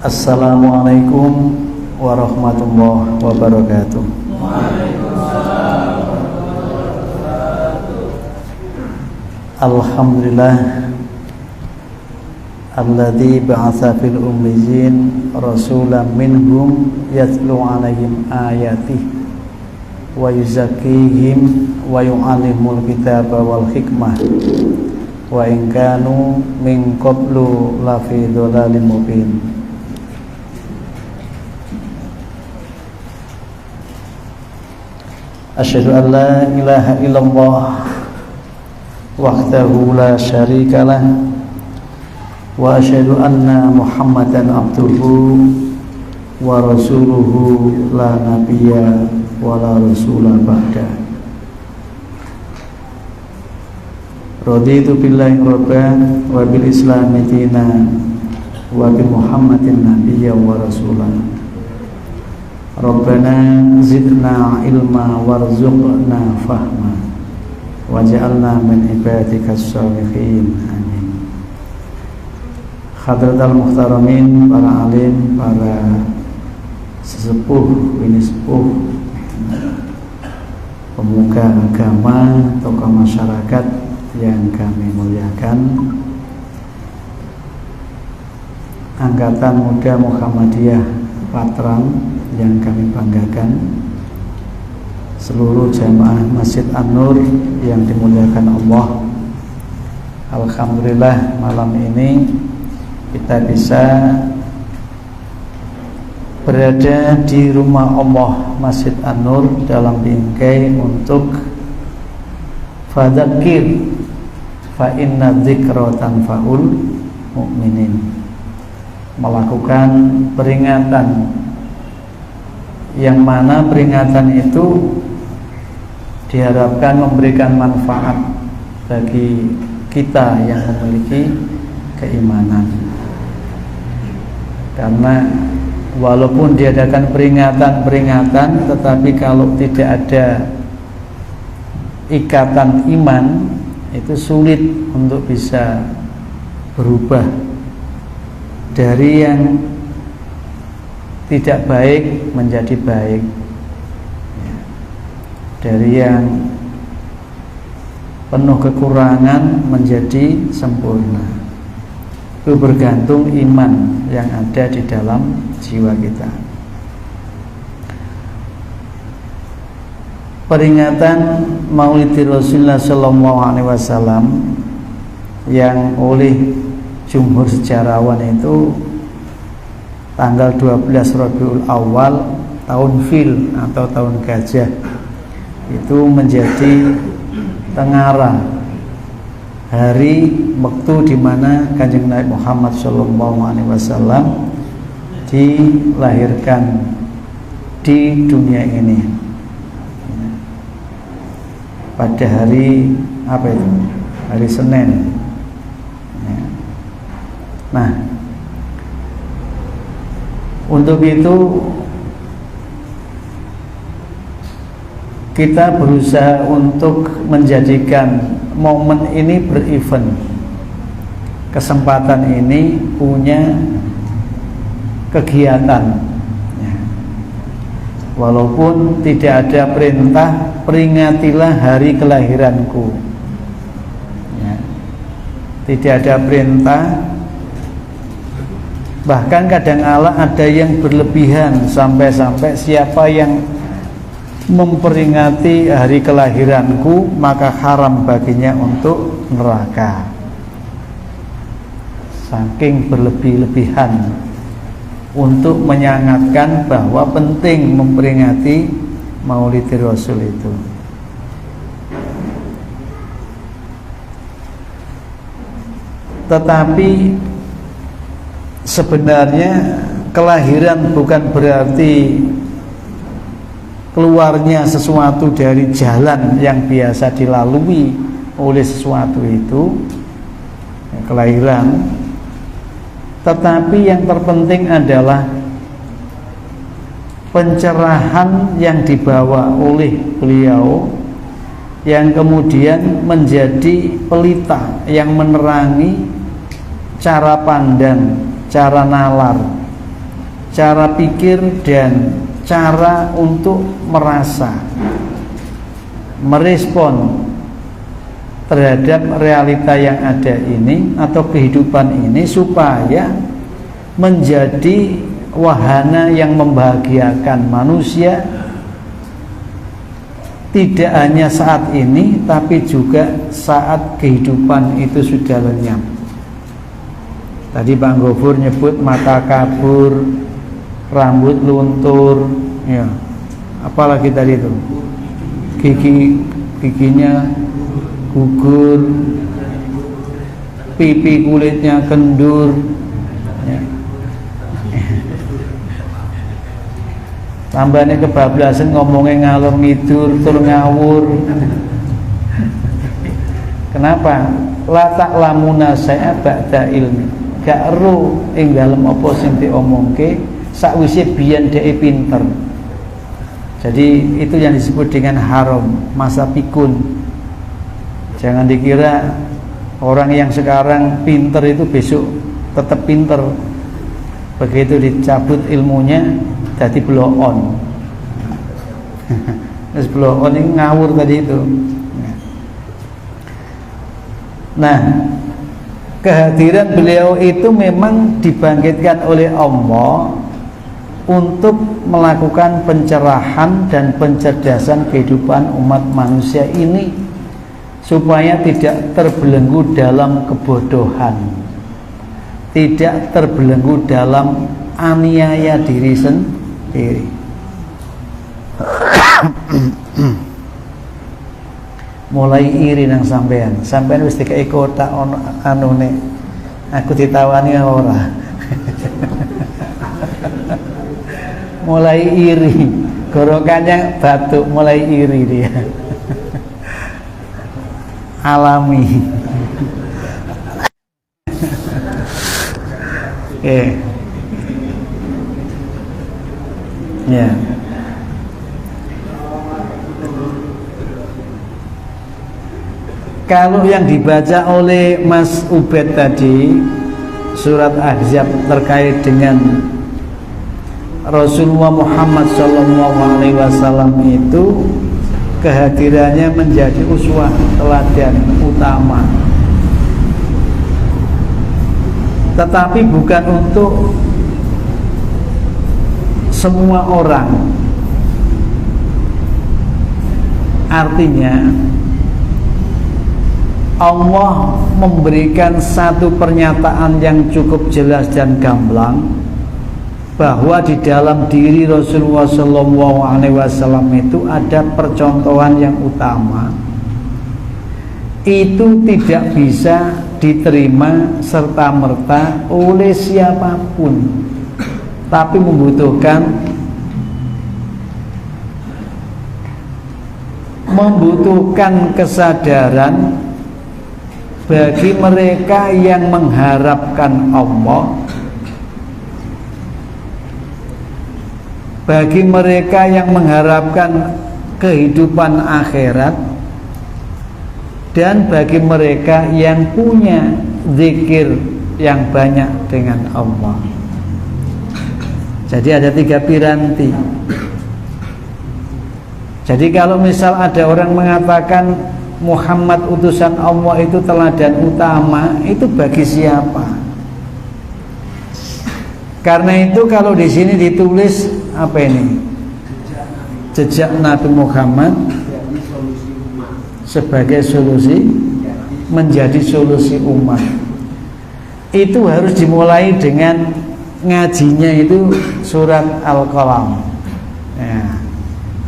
Assalamualaikum warahmatullahi wabarakatuh. Alhamdulillah alladzi ba'atsa fil ummiyyin rasulan minhum yatlu 'alaihim ayatihi wa yuzakkihim wa yu'allimul kitaba wal hikmah wa in kanu min qablu lafi dhalalin mubin. Asyhadu an la ilaha illallah wahdahu la syarika lah wa asyhadu anna Muhammadan abduhu wa rasuluhu la nabiyya wa la rasula ba'da. Raditu billahi rabban wa bil islami dinan wa bi Muhammadin nabiyya wa rasulan. Rabbana zidna ilma warzuqna fahma waj'alna min ibadikas sholihin. Amin. Hadratal muhtaramin, para alim, para sesepuh, bini sepuh, pemuka agama, tokoh masyarakat yang kami muliakan, Angkatan Muda Muhammadiyah Patran yang kami banggakan, seluruh jamaah Masjid An-Nur yang dimuliakan Allah. Alhamdulillah malam ini kita bisa berada di rumah Allah Masjid An-Nur dalam bingkai untuk fadzakir fa inna dzikra tanfa'ul mu'minin, melakukan peringatan yang mana peringatan itu diharapkan memberikan manfaat bagi kita yang memiliki keimanan. Karena walaupun diadakan peringatan, tetapi kalau tidak ada ikatan iman, itu sulit untuk bisa berubah dari yang tidak baik menjadi baik, dari yang penuh kekurangan menjadi sempurna. Itu bergantung iman yang ada di dalam jiwa kita. Peringatan Maulid Rasulullah SAW yang oleh jumhur sejarawan itu tanggal 12 Rabiul Awal tahun Fil atau tahun Gajah, itu menjadi tengara hari waktu di mana Kanjeng Nabi Muhammad SAW dilahirkan di dunia ini pada hari apa itu? Hari Senin. Nah, untuk itu kita berusaha untuk menjadikan momen ini berevent, kesempatan ini punya kegiatan, walaupun tidak ada perintah peringatilah hari kelahiranku, tidak ada perintah. Bahkan kadang-kala ada yang berlebihan, sampai-sampai siapa yang memperingati hari kelahiranku maka haram baginya untuk neraka. Saking berlebih-lebihan untuk menyangatkan bahwa penting memperingati Maulid Rasul itu. Tetapi sebenarnya kelahiran bukan berarti keluarnya sesuatu dari jalan yang biasa dilalui oleh sesuatu itu, kelahiran. Tetapi yang terpenting adalah pencerahan yang dibawa oleh beliau, yang kemudian menjadi pelita yang menerangi cara pandang, cara nalar cara pikir dan cara untuk merasa, merespon terhadap realita yang ada ini atau kehidupan ini, supaya menjadi wahana yang membahagiakan manusia, tidak hanya saat ini tapi juga saat kehidupan itu sudah lenyap. Tadi Pak Gofur nyebut mata kabur, rambut luntur, ya. Apalagi tadi itu, giginya gugur, pipi kulitnya kendur, ya. Tambahnya kebablasan, ngomongnya ngalor ngidur, tur ngawur. Kenapa? La ta'lamuna saya ba'da ilmi. Gak ero ing dalem apa sing diomongke sakwise biyen dhek pinter. Jadi itu yang disebut dengan haram, masa pikun. Jangan dikira orang yang sekarang pinter itu besok tetap pinter. Begitu dicabut ilmunya jadi blow on. Terus blow on ini ngawur tadi itu. Nah, kehadiran beliau itu memang dibangkitkan oleh Allah untuk melakukan pencerahan dan pencerdasan kehidupan umat manusia ini, supaya tidak terbelenggu dalam kebodohan, tidak terbelenggu dalam aniaya diri sendiri. Mulai iri nang sampean wis dikai kotak ono anune, aku ditawani ora. Mulai iri, gorokannya batuk, mulai iri dia. Alami. Oke. Ya. Kalau yang dibaca oleh Mas Ubed tadi, surat Ahzab terkait dengan Rasulullah Muhammad SAW itu, kehadirannya menjadi uswah, teladan utama. Tetapi bukan untuk semua orang. Artinya Allah memberikan satu pernyataan yang cukup jelas dan gamblang, bahwa di dalam diri Rasulullah SAW itu ada percontohan yang utama. Itu tidak bisa diterima serta-merta oleh siapapun, tapi membutuhkan kesadaran bagi mereka yang mengharapkan Allah, bagi mereka yang mengharapkan kehidupan akhirat, dan bagi mereka yang punya zikir yang banyak dengan Allah. Jadi ada 3 piranti. Jadi kalau misal ada orang mengatakan Muhammad utusan Allah itu teladan utama, itu bagi siapa? Karena itu kalau di sini ditulis apa ini? Jejak Nabi Muhammad sebagai solusi, menjadi solusi umat. Itu harus dimulai dengan ngajinya itu surat Al-Qalam. Ya.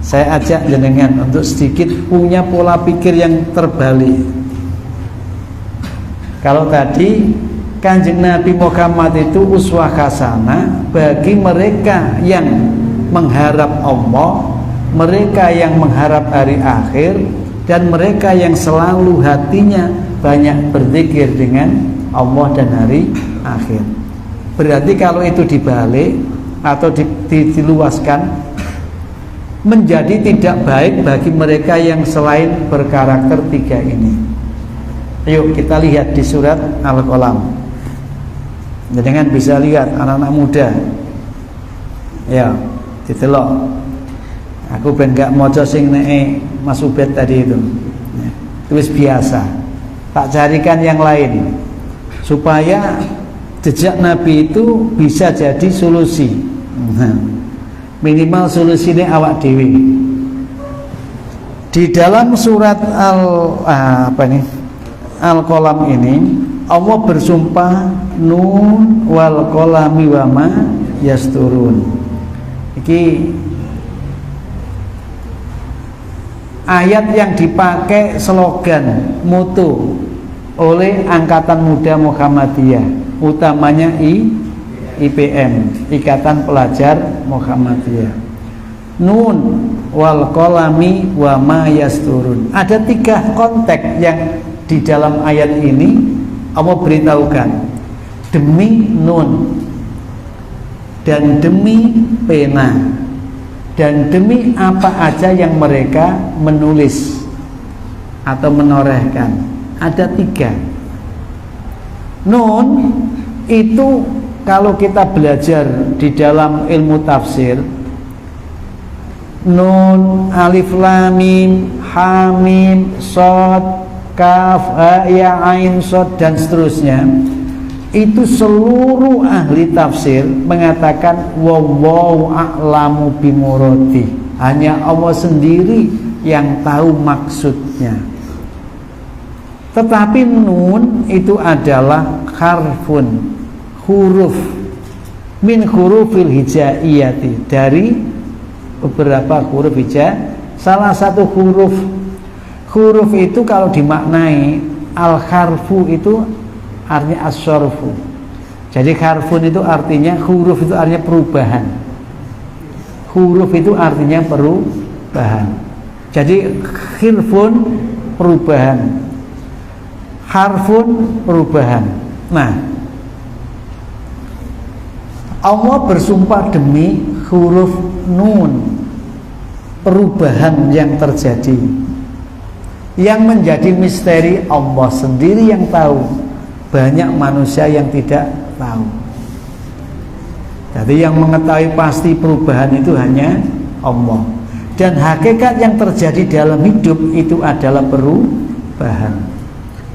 Saya ajak jenengan untuk sedikit punya pola pikir yang terbalik. Kalau tadi Kanjeng Nabi Muhammad itu uswah hasanah bagi mereka yang mengharap Allah, mereka yang mengharap hari akhir, dan mereka yang selalu hatinya banyak berzikir dengan Allah dan hari akhir. Berarti kalau itu dibalik atau diluaskan, menjadi tidak baik bagi mereka yang selain berkarakter 3 ini. Yuk kita lihat di surat Al-Qalam. Jangan bisa lihat anak-anak muda. Ya, ditelok. Aku ben gak maca sing nek Mas Ubed tadi itu. Ya, tulis biasa. Tak carikan yang lain supaya jejak Nabi itu bisa jadi solusi. Minimal solusinya awak dewi. Di dalam surat Al-Qalam ini Allah bersumpah nun wal qalami wa ma yasturun. Iki ayat yang dipakai slogan mutu oleh Angkatan Muda Muhammadiyah, utamanya IPM, Ikatan Pelajar Muhammadiyah. Nun wal qalami wa ma yasturun. Ada 3 konteks yang di dalam ayat ini Allah beritahukan, demi nun dan demi pena dan demi apa aja yang mereka menulis atau menorehkan. Ada 3. Nun itu kalau kita belajar di dalam ilmu tafsir, nun, alif lam mim, ha mim, shad, kaf, ha ya ain shad dan seterusnya, itu seluruh ahli tafsir mengatakan wallahu a'lamu bimuradi. Hanya Allah sendiri yang tahu maksudnya. Tetapi nun itu adalah harfun, huruf min hurufil hijaiyati, dari beberapa huruf hija. Salah satu huruf itu kalau dimaknai al-harfu itu artinya as-sorfu. Jadi harfun itu artinya, huruf itu artinya perubahan. Huruf itu artinya perubahan. Jadi khilfun perubahan, harfun perubahan. Nah, Allah bersumpah demi huruf nun, perubahan yang terjadi, yang menjadi misteri Allah sendiri yang tahu. Banyak manusia yang tidak tahu. Jadi yang mengetahui pasti perubahan itu hanya Allah. Dan hakikat yang terjadi dalam hidup itu adalah perubahan.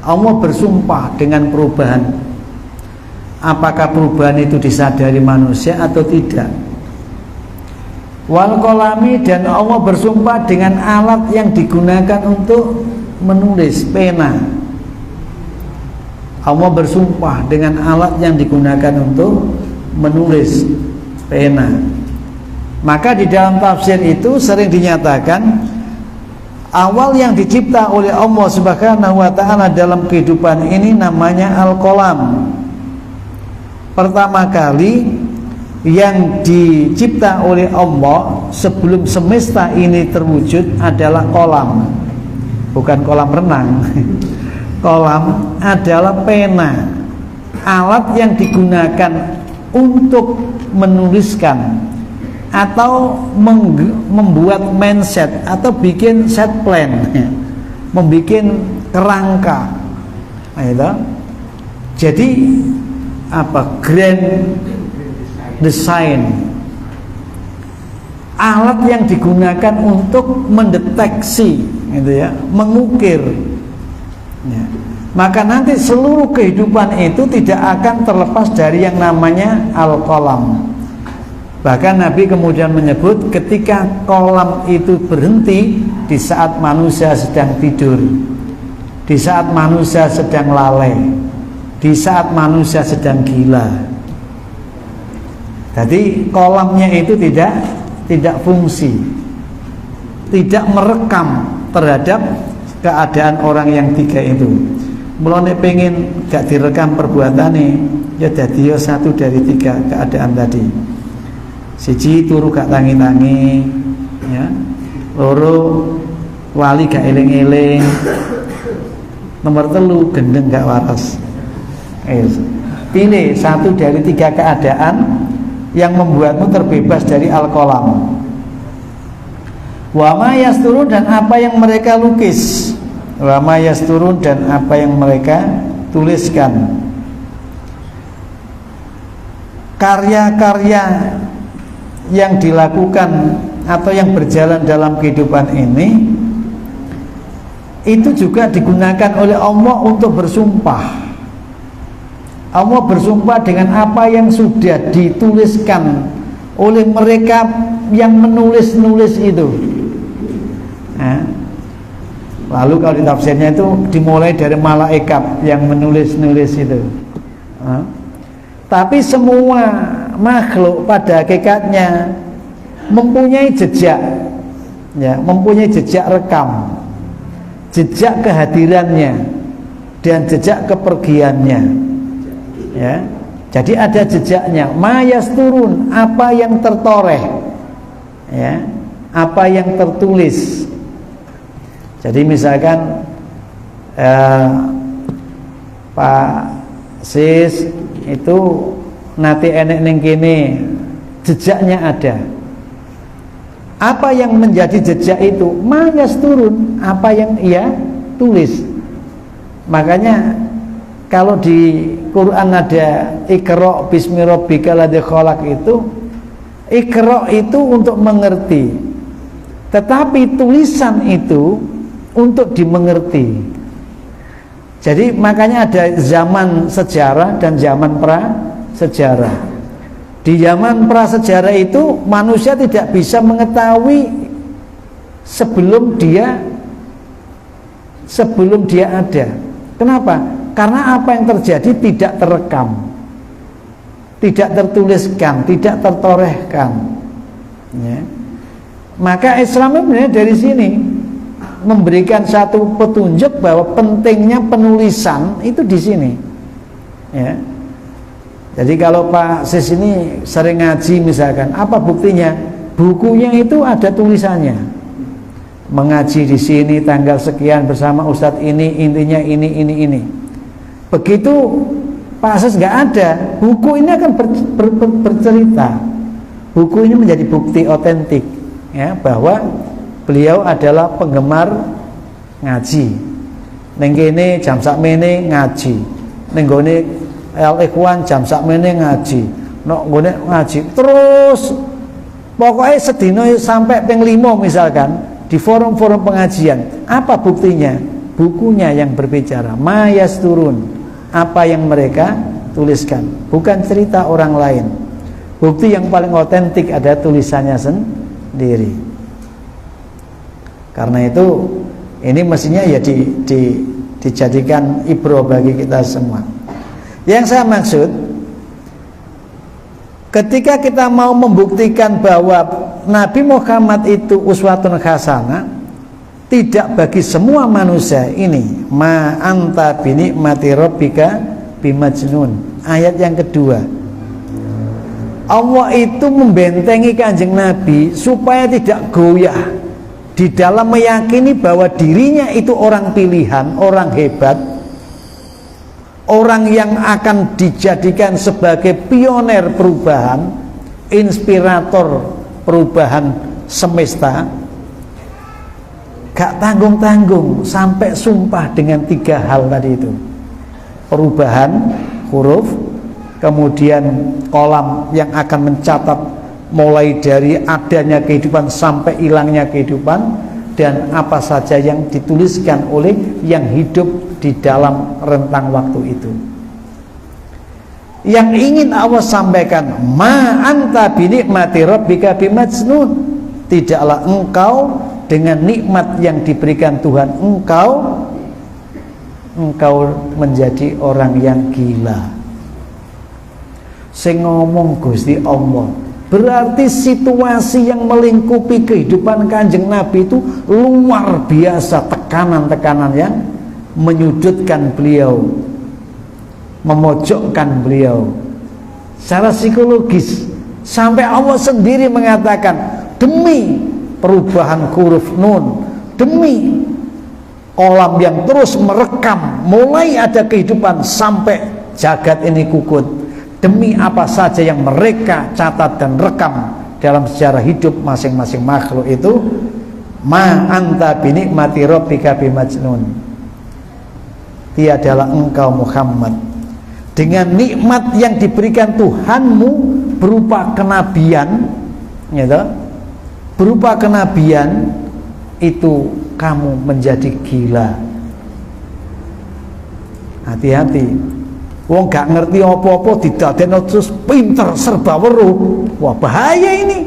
Allah bersumpah dengan perubahan. Apakah perubahan itu disadari manusia atau tidak? Wal qalami, dan Allah bersumpah dengan alat yang digunakan untuk menulis, pena. Allah bersumpah dengan alat yang digunakan untuk menulis, pena. Maka di dalam tafsir itu sering dinyatakan awal yang dicipta oleh Allah Subhanahu wa ta'ala dalam kehidupan ini namanya Al-Qalam. Pertama kali yang dicipta oleh Allah sebelum semesta ini terwujud adalah kolam. Bukan kolam renang. Kolam adalah pena, alat yang digunakan untuk menuliskan atau membuat mindset atau bikin set plan, membuat kerangka. Jadi grand design, alat yang digunakan untuk mendeteksi, mengukir. Ya. Maka nanti seluruh kehidupan itu tidak akan terlepas dari yang namanya al-qalam. Bahkan Nabi kemudian menyebut ketika kolam itu berhenti di saat manusia sedang tidur, di saat manusia sedang lalai, di saat manusia sedang gila. Jadi kolamnya itu tidak fungsi, tidak merekam terhadap keadaan orang yang 3 itu. Mulane pengen gak direkam perbuatane, ya dadi 1 dari 3 keadaan tadi. Siji turu gak tangi-tangi, ya. Loro wali gak eling-eling. Nomor 3 gendeng gak waras. Pilih 1 dari 3 keadaan yang membuatmu terbebas dari al-qalam. Wa ma yasturun, dan apa yang mereka lukis. Wa ma yasturun, dan apa yang mereka tuliskan. Karya-karya yang dilakukan atau yang berjalan dalam kehidupan ini itu juga digunakan oleh Allah untuk bersumpah. Allah bersumpah dengan apa yang sudah dituliskan oleh mereka yang menulis-nulis itu. Lalu kalau di tafsirnya itu dimulai dari malaikat yang menulis-nulis itu. Tapi semua makhluk pada hakikatnya mempunyai jejak, ya, mempunyai jejak rekam, jejak kehadirannya dan jejak kepergiannya, ya. Jadi ada jejaknya. Mayasturun, apa yang tertoreh, ya, apa yang tertulis. Jadi misalkan Pak Sis itu nanti enek ning kene, jejaknya ada. Apa yang menjadi jejak itu? Mayasturun, apa yang ia tulis. Makanya kalau di Quran ada Iqra bismi rabbikal ladzi khalaq itu, Iqra itu untuk mengerti. Tetapi tulisan itu untuk dimengerti. Jadi makanya ada zaman sejarah dan zaman prasejarah. Di zaman prasejarah itu manusia tidak bisa mengetahui sebelum dia ada. Kenapa? Karena apa yang terjadi tidak terekam, tidak tertuliskan, tidak tertorehkan, ya. Maka Islam sebenarnya dari sini memberikan satu petunjuk bahwa pentingnya penulisan itu di sini, ya. Jadi kalau Pak Sis ini sering ngaji misalkan, apa buktinya? Bukunya itu ada tulisannya. Mengaji di sini tanggal sekian bersama Ustadz ini, intinya ini. Begitu Pak Sis nggak ada, buku ini akan bercerita. Buku ini menjadi bukti otentik, ya, bahwa beliau adalah penggemar ngaji. Neng kene jam sakmene ngaji, neng gone Al-Ikhwan jam sakmene ngaji, nok gone ngaji terus. Pokoknya sedina sampai ping 5 misalkan di forum-forum pengajian. Apa buktinya? Bukunya yang berbicara. Mayasturun, apa yang mereka tuliskan, bukan cerita orang lain. Bukti yang paling otentik ada tulisannya sendiri. Karena itu ini mestinya ya dijadikan ibro bagi kita semua. Yang saya maksud, ketika kita mau membuktikan bahwa Nabi Muhammad itu uswatun hasanah, tidak bagi semua manusia ini. Ma anta binikmati rabbika bimajnun. Ayat yang kedua, Allah itu membentengi kanjeng Nabi supaya tidak goyah di dalam meyakini bahwa dirinya itu orang pilihan, orang hebat, orang yang akan dijadikan sebagai pioner perubahan, inspirator perubahan semesta. Gak tanggung-tanggung sampai sumpah dengan 3 hal tadi itu. Perubahan huruf, kemudian kolam yang akan mencatat mulai dari adanya kehidupan sampai hilangnya kehidupan, dan apa saja yang dituliskan oleh yang hidup di dalam rentang waktu itu. Yang ingin Allah sampaikan, ma anta binikmati rabbika bimajnun, tidaklah engkau dengan nikmat yang diberikan Tuhan engkau menjadi orang yang gila. Sing ngomong Gusti Allah, berarti situasi yang melingkupi kehidupan kanjeng Nabi itu luar biasa, tekanan-tekanan yang menyudutkan beliau, memojokkan beliau secara psikologis, sampai Allah sendiri mengatakan, demi perubahan huruf nun, demi kolam yang terus merekam mulai ada kehidupan sampai jagat ini kukut, demi apa saja yang mereka catat dan rekam dalam sejarah hidup masing-masing makhluk itu, ma anta binikmati rabbika bimajnun, tiadalah engkau Muhammad dengan nikmat yang diberikan Tuhanmu berupa kenabian, Ya toh? Berupa kenabian itu kamu menjadi gila. Hati-hati. Wong gak ngerti apa-apa didadekno terus pinter serba weruh. Wah, bahaya ini.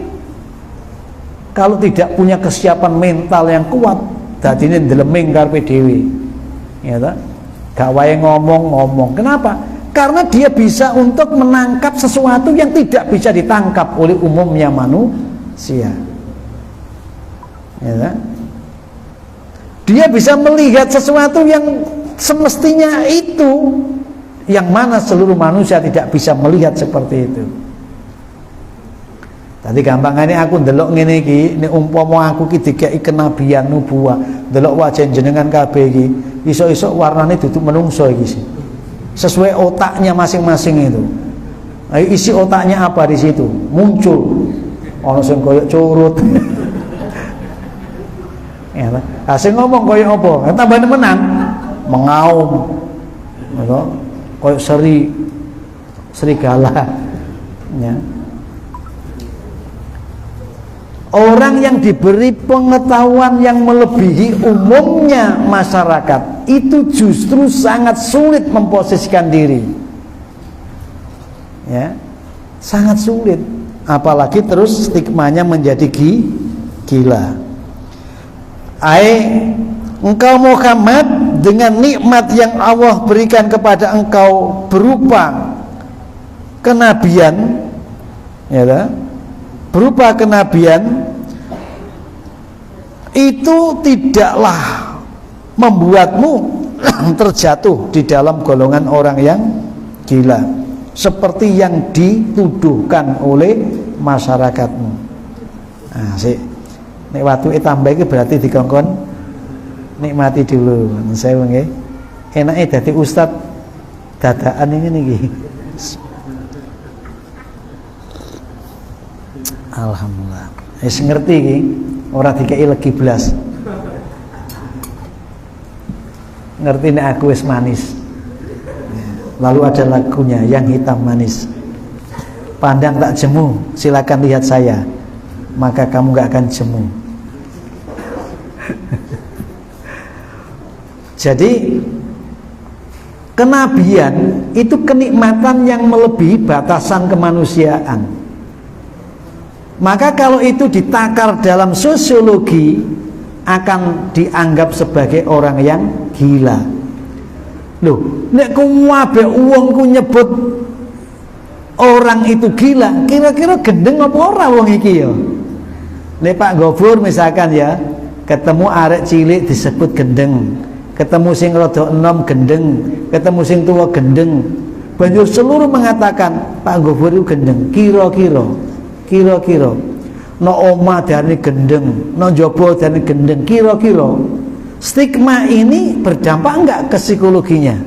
Kalau tidak punya kesiapan mental yang kuat, dadine ndeleming karepe dhewe. Ya toh? Gak wae ngomong-ngomong. Kenapa? Karena dia bisa untuk menangkap sesuatu yang tidak bisa ditangkap oleh umumnya manusia. Ya toh? Dia bisa melihat sesuatu yang semestinya itu, yang mana seluruh manusia tidak bisa melihat seperti itu. Tadi gampangane aku ndelok ngene iki, nek umpama aku ki dikeki kenabian nubuwah, ndelok wajah jenengan kabeh iki, iso-iso warnane duduk menungso iki sih. Sesuai otaknya masing-masing itu. Ayo isi otaknya apa di situ? Muncul ana sing koyo curut. Ya, sing ngomong koyo apa? Tambah menang, mengaum. Gitu. Koyo serigala. Ya. Orang yang diberi pengetahuan yang melebihi umumnya masyarakat itu justru sangat sulit memposisikan diri. Ya, sangat sulit. Apalagi terus stigmanya menjadi gila. Engkau Muhammad dengan nikmat yang Allah berikan kepada engkau berupa kenabian, ya kan? Berupa kenabian itu tidaklah membuatmu terjatuh di dalam golongan orang yang gila seperti yang dituduhkan oleh masyarakatmu. Nah, sih nek watu tambah iki berarti dikongkon nikmati dulu. Saya nggih. Enake dadi ustad dadakan ngene iki. Alhamdulillah. Wis ngerti iki, ora dikeki legi blas. Ngerti nek aku wis manis. Lalu ada lagunya yang hitam manis. Pandang tak jemu, silakan lihat saya. Maka kamu gak akan jemu. Jadi kenabian itu kenikmatan yang melebihi batasan kemanusiaan. Maka kalau itu ditakar dalam sosiologi akan dianggap sebagai orang yang gila. Loh, nek kuwabe wong ku nyebut orang itu gila, kira-kira gendeng apa ora wong iki ya? Nek Pak Gofur misalkan ya, ketemu arek cilik disebut gendeng, ketemu sing rada enom gendeng, ketemu sing tua gendeng. Banjur seluruh mengatakan Pak Gofur itu gendeng. Kira-kira no omah darane gendeng, no njaba darane gendeng. Kira-kira stigma ini berdampak enggak ke psikologinya?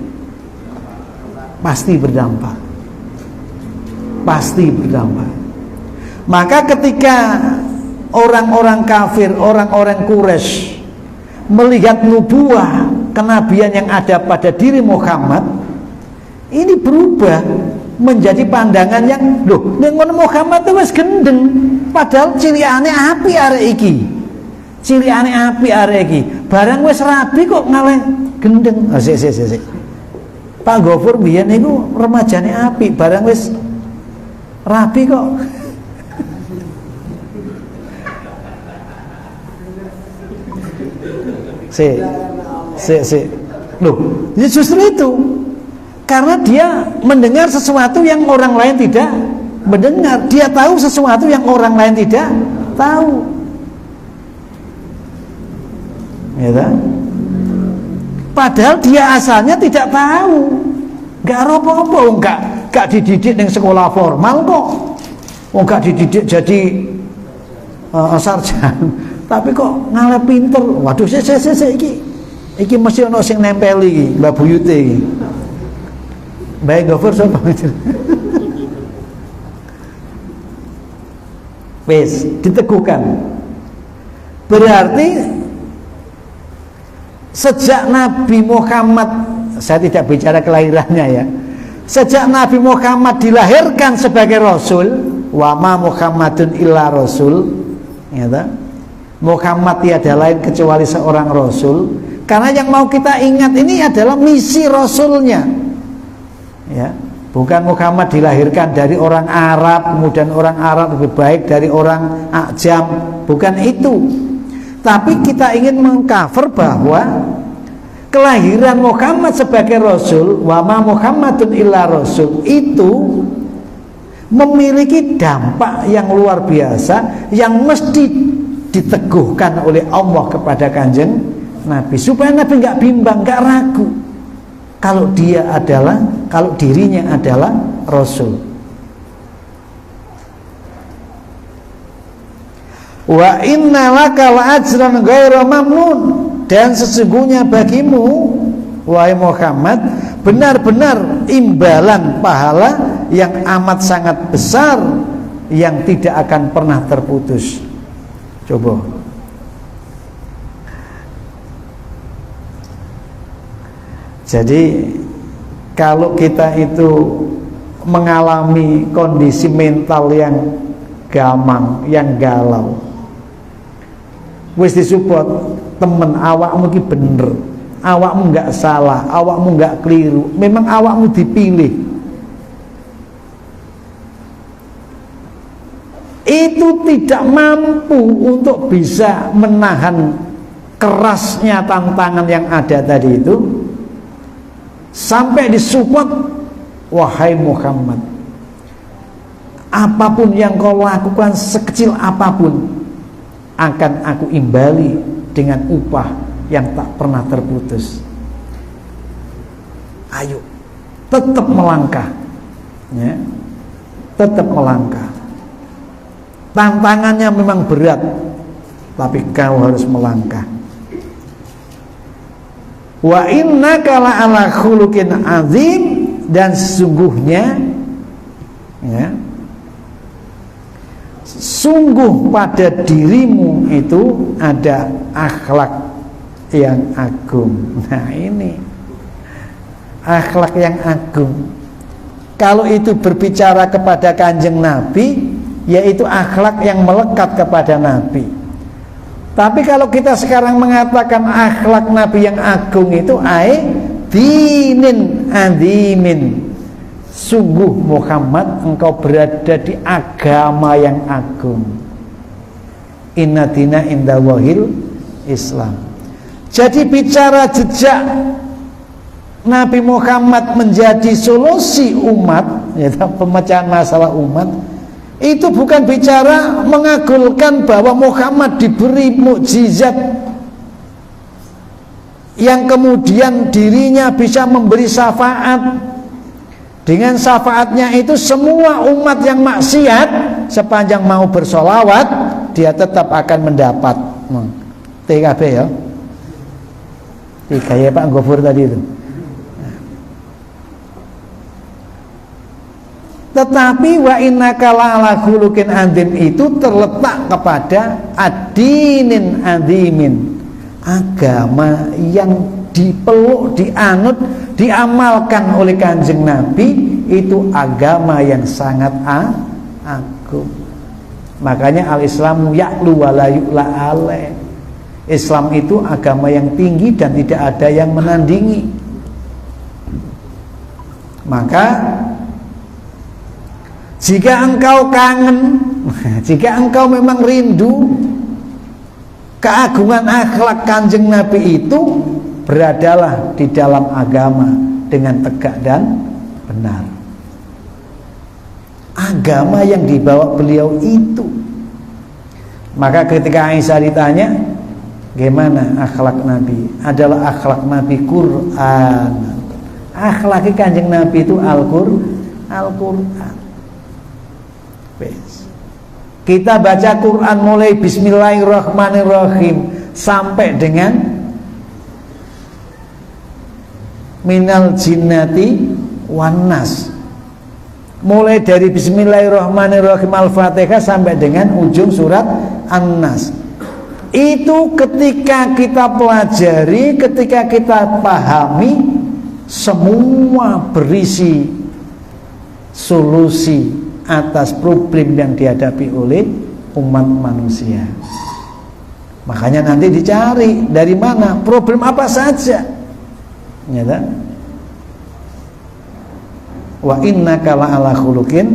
Pasti berdampak. Pasti berdampak. Maka ketika orang-orang kafir, orang-orang Quraisy melihat nubuah, kenabian yang ada pada diri Muhammad, ini berubah menjadi pandangan yang, loh, nek ngono Muhammad itu wis gendeng, padahal cilikane api arek iki. Cilikane api arek iki. Barang wis rabi kok ngalih gendeng. Sik. Pak Gofur biyen niku remajane api, barang wis rabi kok. Sik. Loh, ya justru itu. Karena dia mendengar sesuatu yang orang lain tidak mendengar. Dia tahu sesuatu yang orang lain tidak tahu. Ya kan? Padahal dia asalnya tidak tahu. Gak apa-apa, gak dididik di sekolah formal kok. Gak dididik jadi sarjana. Tapi kok ngalah pinter. Waduh, iki mesti ono sing nempel iki, Mbak Buyute iki. Baik Gofur sapa? Wes diteguhkan. Berarti sejak Nabi Muhammad, saya tidak bicara kelahirannya ya. Sejak Nabi Muhammad dilahirkan sebagai Rasul, wa ma Muhammadun illa rasul, ya ta? Muhammad tiada lain kecuali seorang rasul. Karena yang mau kita ingat ini adalah misi rasulnya, ya. Bukan Muhammad dilahirkan dari orang Arab, kemudian orang Arab lebih baik dari orang Ajam, bukan itu. Tapi kita ingin mengcover bahwa kelahiran Muhammad sebagai rasul, wa ma Muhammadun illa rasul, itu memiliki dampak yang luar biasa yang mesti diteguhkan oleh Allah kepada Kanjeng Nabi, supaya Nabi nggak bimbang, nggak ragu kalau dirinya adalah rasul. Wa inna laka la'ajran ghaira mamnun, dan sesungguhnya bagimu wahai Muhammad benar-benar imbalan pahala yang amat sangat besar yang tidak akan pernah terputus. Coba. Jadi kalau kita itu mengalami kondisi mental yang gamang, yang galau, wis disupport temen, awakmu ki bener, awakmu nggak salah, awakmu nggak keliru, memang awakmu dipilih. Itu tidak mampu untuk bisa menahan kerasnya tantangan yang ada tadi itu, sampai disupport, wahai Muhammad, apapun yang kau lakukan sekecil apapun akan aku imbali dengan upah yang tak pernah terputus. Ayo, tetap melangkah, ya, tetap melangkah. Tantangannya memang berat, tapi kau harus melangkah. Wa innaka la'ala khuluqin azim, dan sesungguhnya, ya, sungguh pada dirimu itu ada akhlak yang agung. Nah ini akhlak yang agung. Kalau itu berbicara kepada Kanjeng Nabi, yaitu akhlak yang melekat kepada Nabi. Tapi kalau kita sekarang mengatakan akhlak Nabi yang agung itu dinin azimin, sungguh Muhammad engkau berada di agama yang agung. Inna dina indallahil Islam. Jadi bicara jejak Nabi Muhammad menjadi solusi umat, yaitu pemecahan masalah umat, itu bukan bicara mengagulkan bahwa Muhammad diberi mukjizat yang kemudian dirinya bisa memberi syafaat. Dengan syafaatnya itu semua umat yang maksiat sepanjang mau bersolawat, dia tetap akan mendapat. TKB ya, kayak Pak Gofur tadi itu. Tetapi wa innaka la'ala khuluqin azim itu terletak kepada ad-dinin azimin, agama yang dipeluk, dianut, diamalkan oleh Kanjeng Nabi, itu agama yang sangat agung. Makanya al-Islamu ya'lu wa la yu'la alaih. Islam itu agama yang tinggi dan tidak ada yang menandingi. Maka jika engkau kangen, jika engkau memang rindu keagungan akhlak Kanjeng Nabi itu, beradalah di dalam agama dengan tegak dan benar. Agama yang dibawa beliau itu. Maka ketika Aisyah ditanya, gimana akhlak Nabi? Adalah akhlak Nabi Quran. Akhlak Kanjeng Nabi itu Al-Quran. Kita baca Quran mulai Bismillahirrahmanirrahim sampai dengan minal jinnati wan nas. Mulai dari Bismillahirrahmanirrahim Al-Fatihah sampai dengan ujung surat An-Nas. Itu ketika kita pelajari, ketika kita pahami, semua berisi solusi atas problem yang dihadapi oleh umat manusia. Makanya nanti dicari dari mana, problem apa saja. Ya tak? Wa innaka la'ala khuluqin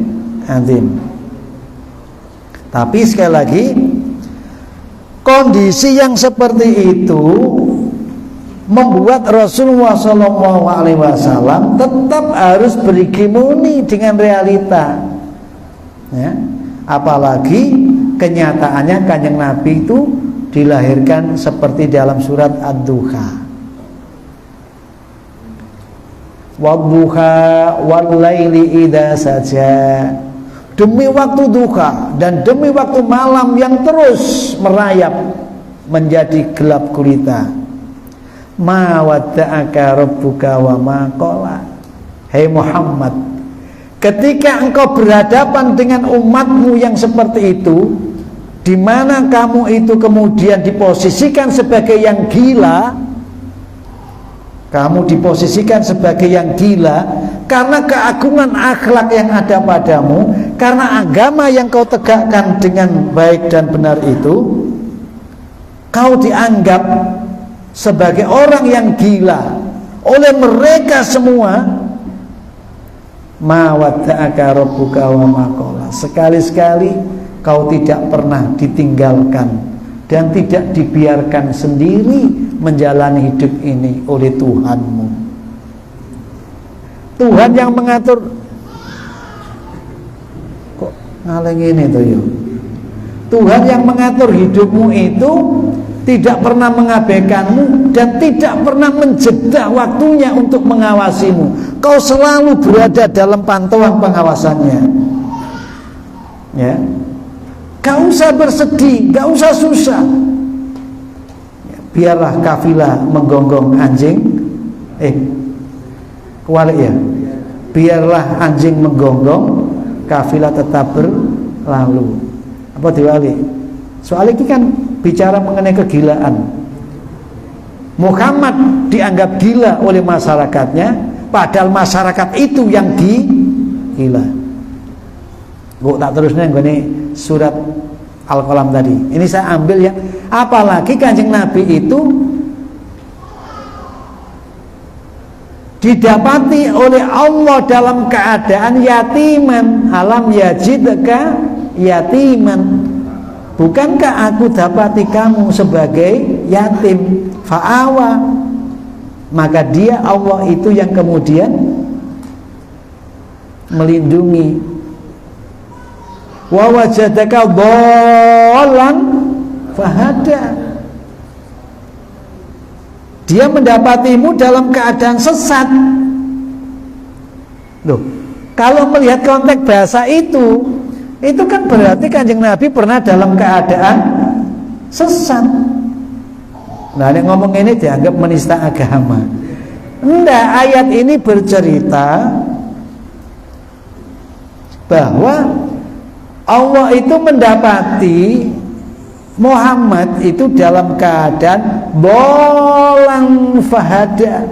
adzim. Tapi sekali lagi, kondisi yang seperti itu membuat Rasulullah SAW tetap harus berhegemoni dengan realita. Ya. Apalagi kenyataannya Kanjeng Nabi itu dilahirkan seperti dalam surat Ad-Duha. Wadduha wal-laili idza saja. Demi waktu duha dan demi waktu malam yang terus merayap menjadi gelap gulita. Ma wadda'aka rabbuka wa ma qala. Hai Muhammad, ketika engkau berhadapan dengan umatmu yang seperti itu, di mana kamu itu kemudian diposisikan sebagai yang gila, kamu diposisikan sebagai yang gila karena keagungan akhlak yang ada padamu, karena agama yang kau tegakkan dengan baik dan benar itu, kau dianggap sebagai orang yang gila oleh mereka semua. Ma wadda'aka rabbuka wa ma qala. Sekali-sekali kau tidak pernah ditinggalkan dan tidak dibiarkan sendiri menjalani hidup ini oleh Tuhanmu. Tuhan yang mengatur. Kok ngaleng ini tuh ya? Tuhan yang mengatur hidupmu itu tidak pernah mengabaikanmu dan tidak pernah menjeda waktunya untuk mengawasimu. Kau selalu berada dalam pantauan pengawasannya. Ya, gak usah bersedih, gak usah susah. Ya, biarlah kafilah menggonggong anjing. Kewalik ya. Biarlah anjing menggonggong, kafilah tetap berlalu. Apa diwali? Soalnya ini kan bicara mengenai kegilaan. Muhammad dianggap gila oleh masyarakatnya, padahal masyarakat itu yang gila. Gue tak terusnya ini surat Al-Qalam tadi. Ini saya ambil ya. Apalagi Kanjeng Nabi itu didapati oleh Allah dalam keadaan yatiman. Alam yajidka yatiman. Bukankah aku dapati kamu sebagai yatim? Fa'awa. Maka dia Allah itu yang kemudian melindungi. Wa wajadaka dhallan fahada. Dia mendapatimu dalam keadaan sesat. Loh, kalau melihat konteks bahasa itu kan berarti Kanjeng Nabi pernah dalam keadaan sesat. Nah, yang ngomong ini dianggap menista agama. Enggak, ayat ini bercerita bahwa Allah itu mendapati Muhammad itu dalam keadaan bolang fahada.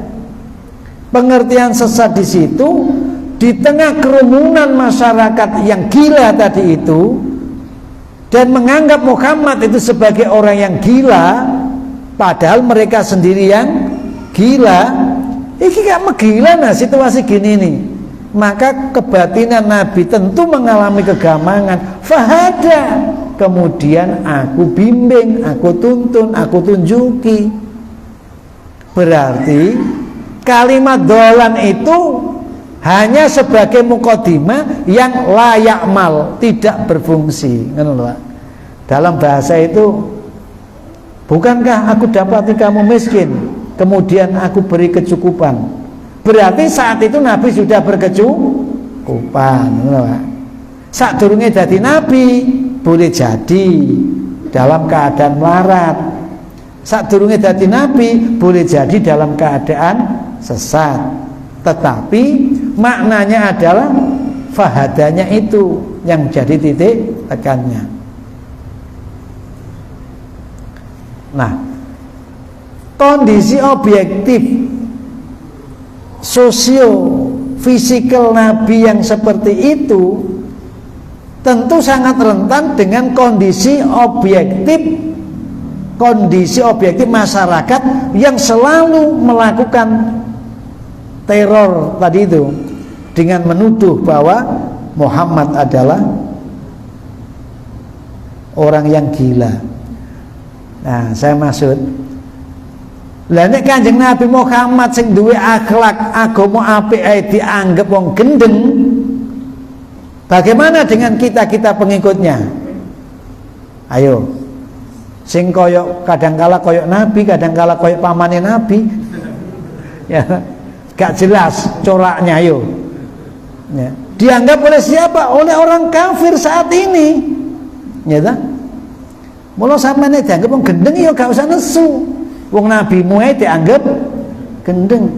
Pengertian sesat di situ, di tengah kerumunan masyarakat yang gila tadi itu, dan menganggap Muhammad itu sebagai orang yang gila, padahal mereka sendiri yang gila. Ini gak megila nah situasi gini nih. Maka kebatinan Nabi tentu mengalami kegamangan. Fahada. Kemudian aku bimbing, aku tuntun, aku tunjuki. Berarti kalimat dolan itu hanya sebagai muqaddimah yang layak mal, tidak berfungsi. Dalam bahasa itu, bukankah aku dapati kamu miskin, kemudian aku beri kecukupan? Berarti saat itu Nabi sudah berkecukupan. Saat durunge jadi Nabi, boleh jadi dalam keadaan melarat. Saat durunge jadi Nabi, boleh jadi dalam keadaan sesat. Tetapi maknanya adalah fahadanya itu yang jadi titik tekannya. Nah, kondisi objektif sosio fisikal Nabi yang seperti itu tentu sangat rentan dengan kondisi objektif masyarakat yang selalu melakukan teror tadi itu dengan menuduh bahwa Muhammad adalah orang yang gila. Nah, saya maksud, lah nek Kanjeng Nabi Muhammad sing duwe akhlak agama apik ae dianggap wong gendeng, bagaimana dengan kita pengikutnya? Ayo, sing koyok kadangkala koyok Nabi, kadangkala koyok pamane Nabi, ya gak jelas coraknya. Ayo, ya. Dianggap oleh siapa? Oleh orang kafir saat ini, ya tak? Mula sampeyan dianggap wong gendeng ya gak usah nesu. Wong Nabi muai dianggap gendeng,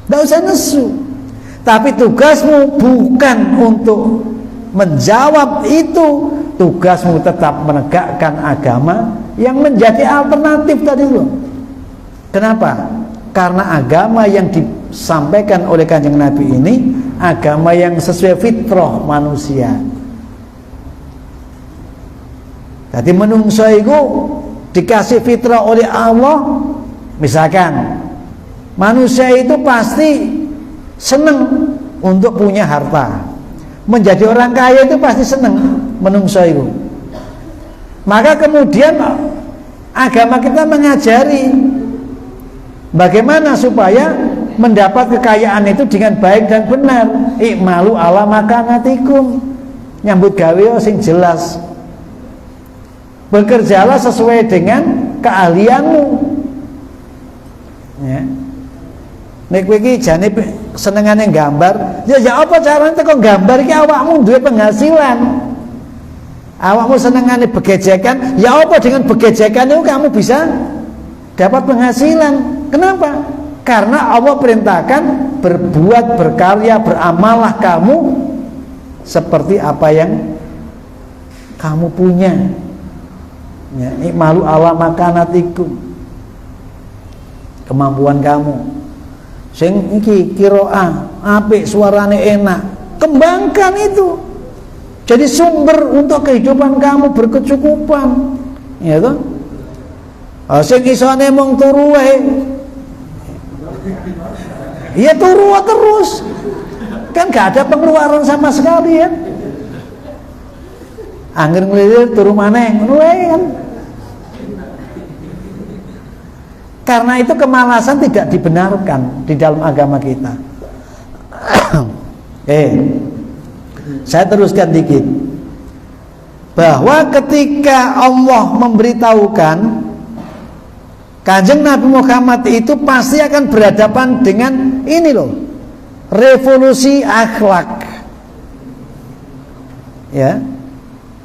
gak usah nesu. Tapi tugasmu bukan untuk menjawab itu, tugasmu tetap menegakkan agama yang menjadi alternatif tadi loh. Kenapa? Karena agama yang disampaikan oleh Kanjeng Nabi ini agama yang sesuai fitrah manusia. Jadi menungso itu dikasih fitrah oleh Allah. Misalkan manusia itu pasti senang untuk punya harta, menjadi orang kaya itu pasti senang menungso itu. Maka kemudian agama kita mengajari bagaimana supaya mendapat kekayaan itu dengan baik dan benar. Ikmalu ala makanatikum, nyambut gawe sing jelas, bekerjalah sesuai dengan keahlianmu. Ya. Nek kowe iki jane senengane gambar, ya apa carane teko gambar iki awakmu duwe penghasilan. Awakmu senengane begejekan, ya apa dengan begejekan itu kamu bisa dapat penghasilan. Kenapa? Karena Allah perintahkan berbuat, berkarya, beramallah kamu seperti apa yang kamu punya. Ya, ikmalu ala makanatikum, kemampuan kamu. Sing iki kiroah apik, suarane enak, kembangkan itu jadi sumber untuk kehidupan kamu berkecukupan, ya toh. Sing isone mung turu wae, ya turu terus, kan gak ada pengeluaran sama sekali ya. Angger ngelilir turu maneh ngono wae kan. Karena itu kemalasan tidak dibenarkan di dalam agama kita. Saya teruskan dikit, bahwa ketika Allah memberitahukan Kanjeng Nabi Muhammad itu pasti akan berhadapan dengan ini loh, revolusi akhlak, ya.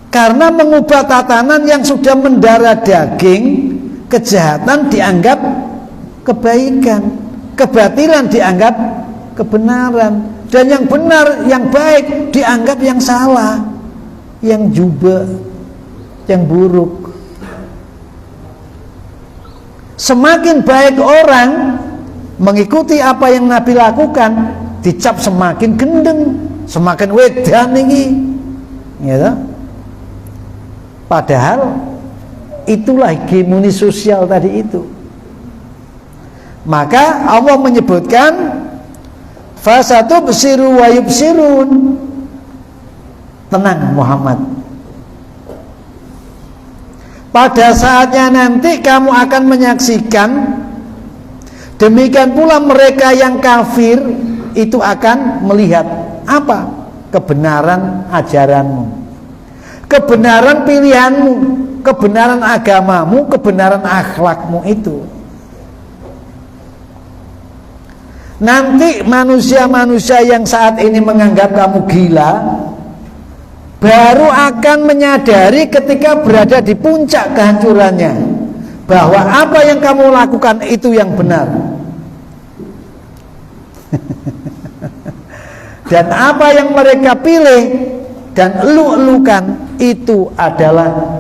Karena mengubah tatanan yang sudah mendarah daging. Kejahatan dianggap kebaikan, kebatilan dianggap kebenaran, dan yang benar, yang baik dianggap yang salah, yang jubah, yang buruk. Semakin baik orang mengikuti apa yang Nabi lakukan, dicap semakin gendeng, semakin wedan ini, ya. Padahal itulah hegemoni sosial tadi itu. Maka Allah menyebutkan fasatubsiru wa yubsirun. Tenang Muhammad, pada saatnya nanti kamu akan menyaksikan, demikian pula mereka yang kafir itu akan melihat apa? Kebenaran ajaranmu, kebenaran pilihanmu, kebenaran agamamu, kebenaran akhlakmu itu. Nanti manusia-manusia yang saat ini menganggap kamu gila baru akan menyadari ketika berada di puncak kehancurannya bahwa apa yang kamu lakukan itu yang benar. Dan apa yang mereka pilih dan elu-elukan itu adalah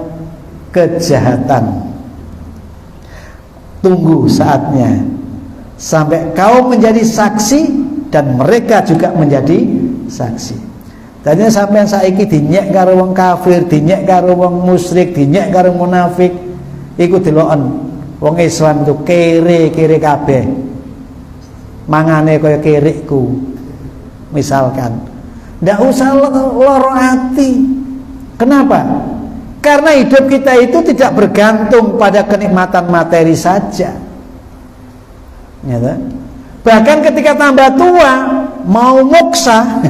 kejahatan. Tunggu saatnya sampai kau menjadi saksi dan mereka juga menjadi saksi. Dadi sampean saiki dinyek karo wong kafir, dinyek karo wong musyrik, dinyek karo munafik, iku deloken wong Islam itu kere kabeh. Mangane kaya kerikku. Misalkan, ndak usah loro hati. Kenapa? Karena hidup kita itu tidak bergantung pada kenikmatan materi saja. Ya, bahkan ketika tambah tua mau moksa,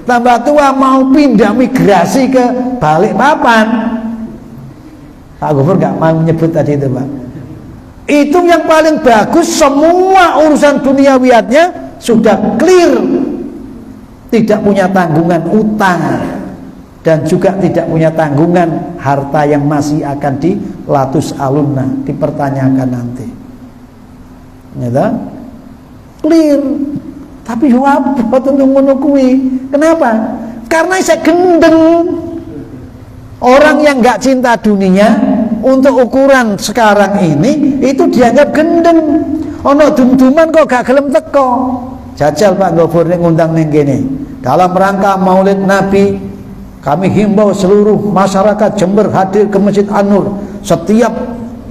tambah tua mau pindah migrasi ke Balikpapan, Pak Gubernur nggak mau menyebut tadi itu, Pak. Itu yang paling bagus, semua urusan duniawiatnya sudah clear, tidak punya tanggungan utang dan juga tidak punya tanggungan harta yang masih akan dilatus alunna, dipertanyakan nanti. Ya, clear. Tapi apa tentu ngono kuwi? Kenapa? Karena saya gendeng. Orang yang nggak cinta dunia untuk ukuran sekarang ini itu dianggap gendeng. Ono dum-duman kok gak gelem teko. Jajal Pak Gubernur ngundang ning kene. Dalam rangka Maulid Nabi, kami himbau seluruh masyarakat Jember hadir ke Masjid An-Nur. Setiap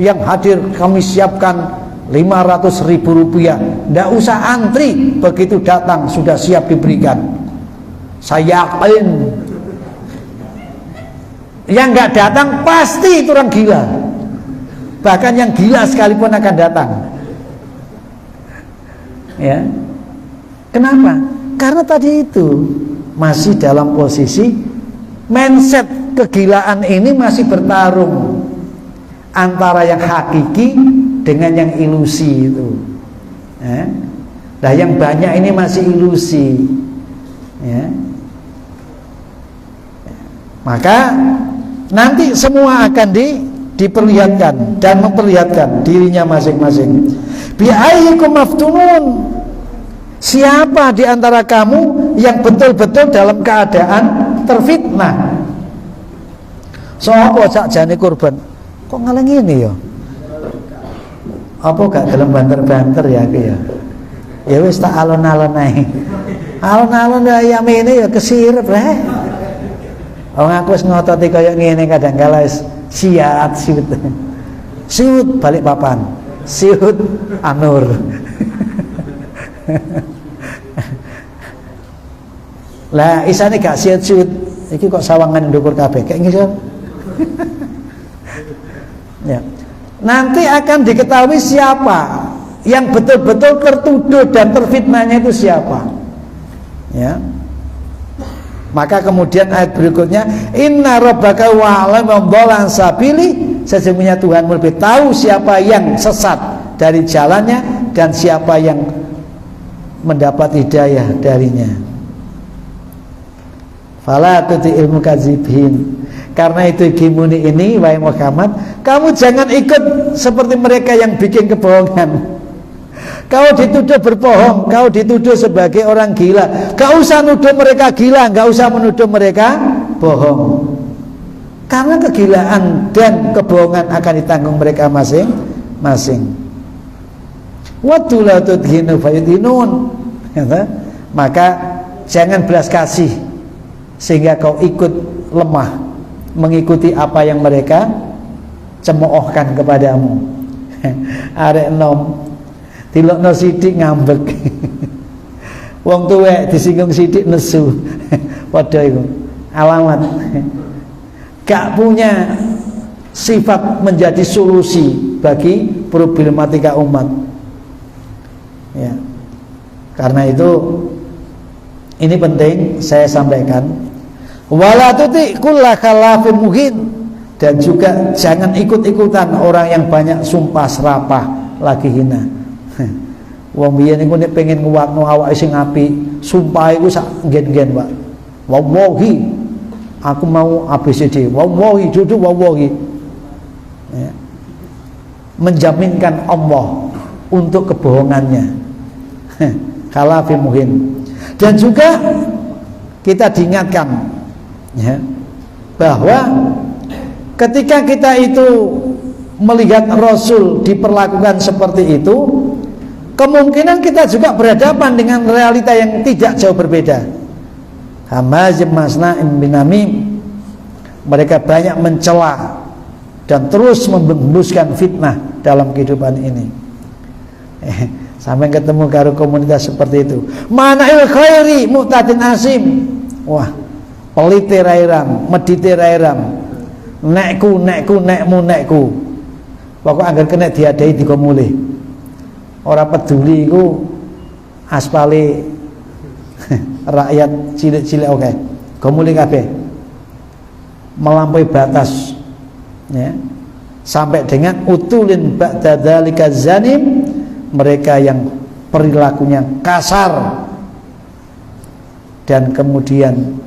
yang hadir kami siapkan 500.000 rupiah. Nggak usah antri, begitu datang sudah siap diberikan. Saya yakin yang nggak datang pasti itu orang gila. Bahkan yang gila sekalipun akan datang. Ya, kenapa? Karena tadi itu masih dalam posisi mindset kegilaan ini masih bertarung antara yang hakiki dengan yang ilusi itu. Nah, yang banyak ini masih ilusi. Ya. Maka nanti semua akan diperlihatkan dan memperlihatkan dirinya masing-masing. Bi'ayyikum maftunun. Siapa di antara kamu yang betul-betul dalam keadaan terfitnah? Sopo sakjane kurban? Kok ngaleng ini ya? Apa gak gelem banter-banter ya aku ya? Ya wis tak alon-alon ae. Alon-alon ya mene ya kesirep reh. Wong aku wis ngototi kaya ngene kadang kala wis siat siut. Siut Balikpapan. Siut Anur. Lah isane gak siut-siut. Iki kok sawangan ndukur kabeh kayak ngisor. Ya. Nanti akan diketahui siapa yang betul-betul tertuduh dan terfitnahnya itu siapa. Ya. Maka kemudian ayat berikutnya, Inna rabbaka wa'alamu dhallan sabili, sesungguhnya Tuhanmu lebih tahu siapa yang sesat dari jalannya dan siapa yang mendapat hidayah darinya. Fala tuti'il mukadzibin. Karena itu gimuni ini wahai Muhammad, kamu jangan ikut seperti mereka yang bikin kebohongan. Kau dituduh berbohong, kau dituduh sebagai orang gila, gak usah nuduh mereka gila, gak usah menuduh mereka bohong. Karena kegilaan dan kebohongan akan ditanggung mereka masing-masing. Waddu la tudhinu fayudhinun. Maka jangan belas kasih sehingga kau ikut lemah mengikuti apa yang mereka cemoohkan kepadamu. Arek nom dilokno sithik ngambek. Wong tuwek disinggung sithik nesu. Padha iku alamat gak punya sifat menjadi solusi bagi problematika umat. Ya. Karena itu ini penting saya sampaikan. Wala tuti kulla khalafin muhin, dan juga jangan ikut-ikutan orang yang banyak sumpah serapah lagi hina. Wong biyen niku nek pengen nguwatno awake sing apik, sumpah iku sak nggen-nggen, Pak. Wallahi aku mau ABCD, wallahi duduk wallahi. Ya. Menjaminkan Allah untuk kebohongannya. Khalafin muhin. Dan juga kita diingatkan ya, bahwa ketika kita itu melihat Rasul diperlakukan seperti itu, kemungkinan kita juga berhadapan dengan realita yang tidak jauh berbeda. hamazim masna'im binamim. Mereka banyak mencela dan terus membembuskan fitnah dalam kehidupan ini. Sampai ketemu karo komunitas seperti itu. Mana'il khairi mu'tadin asim. Wah, pelite rairam, medite rairam. Nekku, nekmu. Pokok anggar kena diadai dikomulih. Ora peduli iku aspale rakyat cilik-cilik oke. Komulih kabeh. Melampaui batas. Ya. Sampai dengan utulin ba'da dzalika zanim, mereka yang perilakunya kasar dan kemudian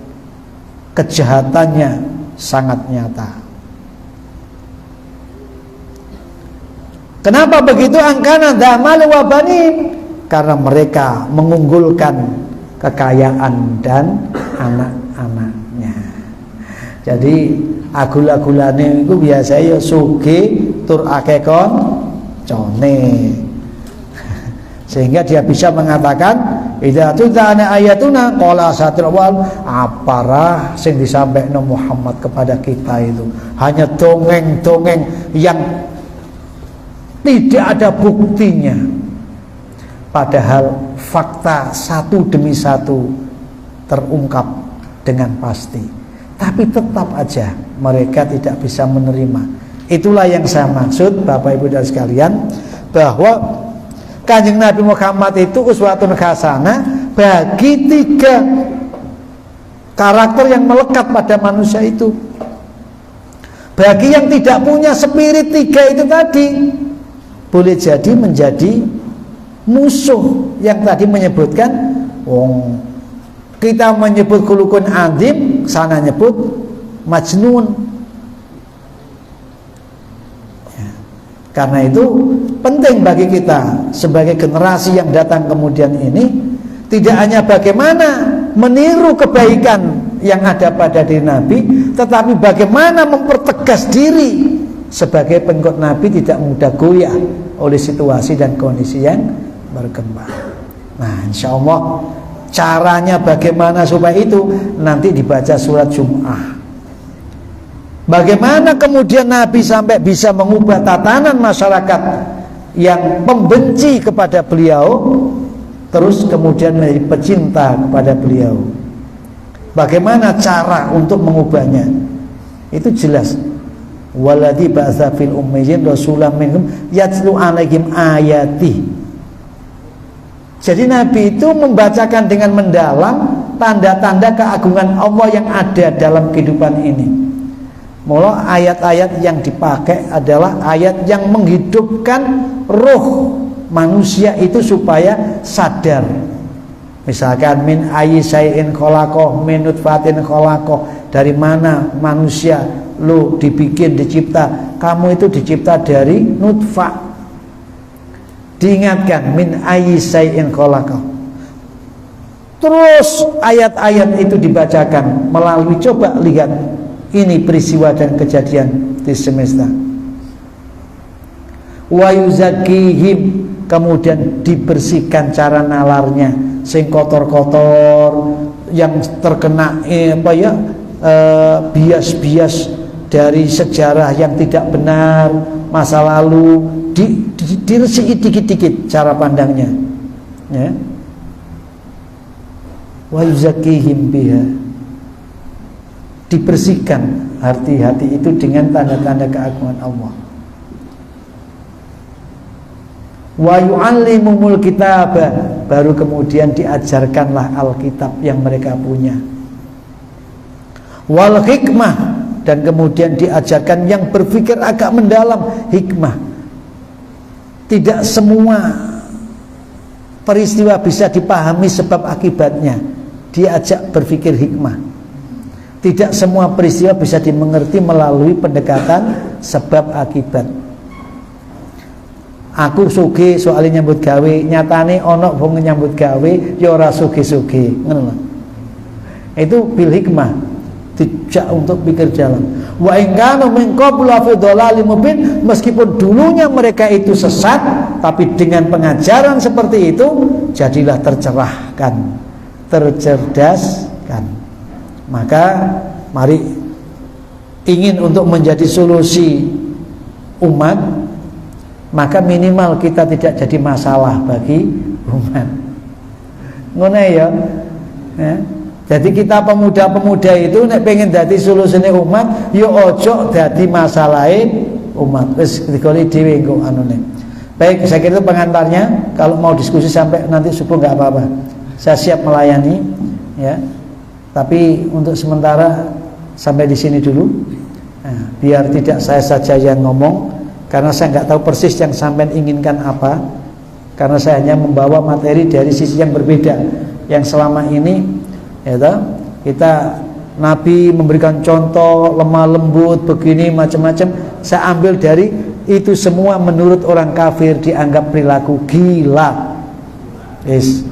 kejahatannya sangat nyata. Kenapa begitu? Angkana damal wa banin, karena mereka mengunggulkan kekayaan dan anak-anaknya. Jadi agul-agulane itu biasa ya sugih tur akeh koncone. Sehingga dia bisa mengatakan idza tudana ayatuna qala satir awal, aparah sing disampaikan Muhammad kepada kita itu hanya dongeng-dongeng yang tidak ada buktinya, padahal fakta satu demi satu terungkap dengan pasti, tapi tetap aja mereka tidak bisa menerima. Itulah yang saya maksud Bapak Ibu dan sekalian, bahwa Kanjeng Nabi Muhammad itu uswatun hasanah bagi 3 karakter yang melekat pada manusia itu. Bagi yang tidak punya spirit 3 itu tadi, boleh jadi menjadi musuh. Yang tadi menyebutkan kita menyebut khuluqun adzim, sana nyebut majnun. Karena itu penting bagi kita sebagai generasi yang datang kemudian ini, tidak hanya bagaimana meniru kebaikan yang ada pada diri Nabi, tetapi bagaimana mempertegas diri sebagai pengikut Nabi, tidak mudah goyah oleh situasi dan kondisi yang berkembang. Nah, insya Allah caranya bagaimana supaya itu nanti dibaca surat Jum'ah. Bagaimana kemudian Nabi sampai bisa mengubah tatanan masyarakat yang pembenci kepada beliau, terus kemudian menjadi pecinta kepada beliau. Bagaimana cara untuk mengubahnya? Itu jelas. Waladhi ba'atsa fil ummiyyin rasulan minhum yatlu 'alaihim ayati. Jadi Nabi itu membacakan dengan mendalam tanda-tanda keagungan Allah yang ada dalam kehidupan ini. Mula ayat-ayat yang dipakai adalah ayat yang menghidupkan roh manusia itu supaya sadar. Misalkan min ayyi syai'in khalaqah min nutfatin khalaqah, dari mana manusia lu dibikin, dicipta. Kamu itu dicipta dari nutfah. Diingatkan min ayyi syai'in khalaqah. Terus ayat-ayat itu dibacakan melalui, coba lihat ini peristiwa dan kejadian di semesta. Wa yuzakihim, kemudian dibersihkan cara nalarnya, sing kotor-kotor, yang terkena bias-bias dari sejarah yang tidak benar, masa lalu, diresiki dikit-dikit cara pandangnya, ya. Wa yuzakihim biha, dibersihkan hati-hati itu dengan tanda-tanda keagungan Allah. Wa yu'allimumul kitab, baru kemudian diajarkanlah Alkitab yang mereka punya. Wal hikmah, dan kemudian diajarkan yang berpikir agak mendalam, hikmah. Tidak semua peristiwa bisa dipahami sebab akibatnya, diajak berpikir hikmah. Tidak semua peristiwa bisa dimengerti melalui pendekatan sebab akibat. Aku sugih soalnya nyambut gawe, nyatane ana wong nyambut gawe ya ora sugih-sugih, ngono lho. Itu bil hikmah, dijak untuk pikir jalan. Wa in kana min qablu fi dhalalim mubin, meskipun dulunya mereka itu sesat, tapi dengan pengajaran seperti itu jadilah tercerahkan, tercerdaskan. Maka mari ingin untuk menjadi solusi umat, maka minimal kita tidak jadi masalah bagi umat. Ngono ya. Jadi kita pemuda-pemuda itu nek pengen dadi solusine umat, yo ojo dadi masalahe umat. Wis digoli dhewe engko anune. Baik, saya kira itu pengantarnya. Kalau mau diskusi sampai nanti subuh nggak apa-apa. Saya siap melayani, ya. Tapi untuk sementara sampai di sini dulu. Nah, biar tidak saya saja yang ngomong, karena saya nggak tahu persis yang sampean inginkan apa. Karena saya hanya membawa materi dari sisi yang berbeda. Yang selama ini, ya, kita Nabi memberikan contoh lemah lembut begini macam-macam. Saya ambil dari itu semua menurut orang kafir dianggap perilaku gila. Yes,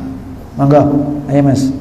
monggo, ayo Mas.